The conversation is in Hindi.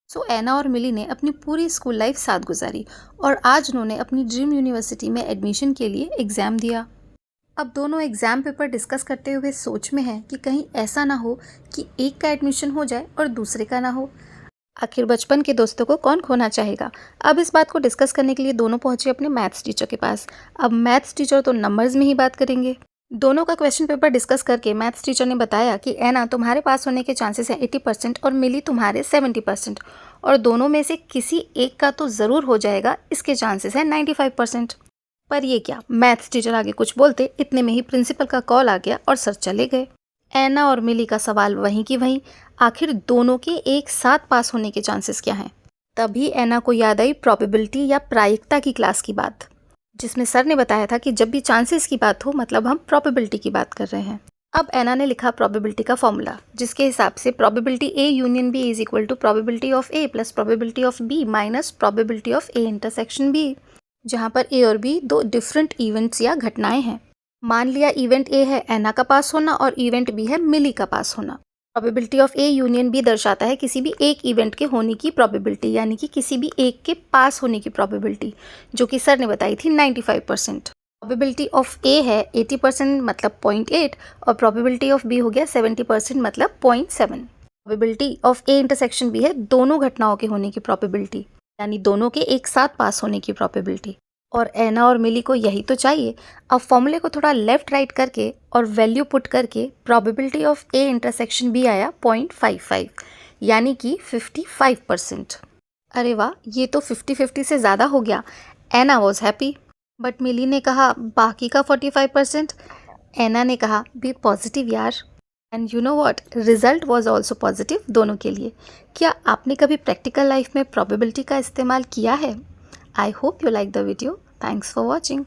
एना और मिली ने अपनी पूरी स्कूल लाइफ साथ गुजारी और आज उन्होंने अपनी ड्रीम यूनिवर्सिटी में एडमिशन के लिए एग्ज़ाम दिया। अब दोनों एग्ज़ाम पेपर डिस्कस करते हुए सोच में हैं कि कहीं ऐसा ना हो कि एक का एडमिशन हो जाए और दूसरे का ना हो। आखिर बचपन के दोस्तों को कौन खोना चाहेगा। अब इस बात को डिस्कस करने के लिए दोनों पहुंचे अपने मैथ्स टीचर के पास। अब मैथ्स टीचर तो नंबर्स में ही बात करेंगे। दोनों का क्वेश्चन पेपर डिस्कस करके मैथ्स टीचर ने बताया कि एना तुम्हारे पास होने के चांसेस हैं 80% और मिली तुम्हारे 70% और दोनों में से किसी एक का तो ज़रूर हो जाएगा, इसके चांसेस हैं 95%। पर ये क्या, मैथ्स टीचर आगे कुछ बोलते इतने में ही प्रिंसिपल का कॉल आ गया और सर चले गए। एना और मिली का सवाल वहीं की वहीं, आखिर दोनों के एक साथ पास होने के चांसेस क्या हैं। तभी एना को याद आई प्रोबेबिलिटी या प्रायिकता की क्लास की बात, जिसमें सर ने बताया था कि जब भी चांसेस की बात हो मतलब हम प्रोबेबिलिटी की बात कर रहे हैं। अब एना ने लिखा प्रोबेबिलिटी का फॉर्मूला, जिसके हिसाब से probability A union B is equal to probability of A plus probability of B minus probability of A intersection B, जहाँ पर ए और बी दो डिफरेंट इवेंट्स या घटनाएं हैं। मान लिया इवेंट ए है एना का पास होना और इवेंट बी है मिली का पास होना। Probability of A union B दर्शाता है किसी भी एक इवेंट के होने की प्रोबेबिलिटी, यानी कि किसी भी एक के पास होने की प्रोबेबिलिटी, जो कि सर ने बताई थी 95%। प्रोबेबिलिटी ऑफ ए है 80% मतलब 0.8 और प्रोबेबिलिटी ऑफ बी हो गया 70% मतलब 0.7। Probability of A intersection B है दोनों घटनाओं के होने की प्रोबेबिलिटी, यानी दोनों के एक साथ पास होने की प्रोबेबिलिटी। और एना और मिली को यही तो चाहिए। अब फॉर्मूले को थोड़ा लेफ्ट राइट करके और वैल्यू पुट करके probability of A intersection B आया 0.55, यानी कि 55%। अरे वाह, ये तो 50-50 से ज़्यादा हो गया। एना वॉज हैप्पी, बट मिली ने कहा बाकी का 45%। एना ने कहा बी पॉजिटिव यार। And you know what, result was also positive दोनों के लिए। क्या आपने कभी प्रैक्टिकल लाइफ में प्रोबेबिलिटी का इस्तेमाल किया है? I hope you like the video. Thanks for watching.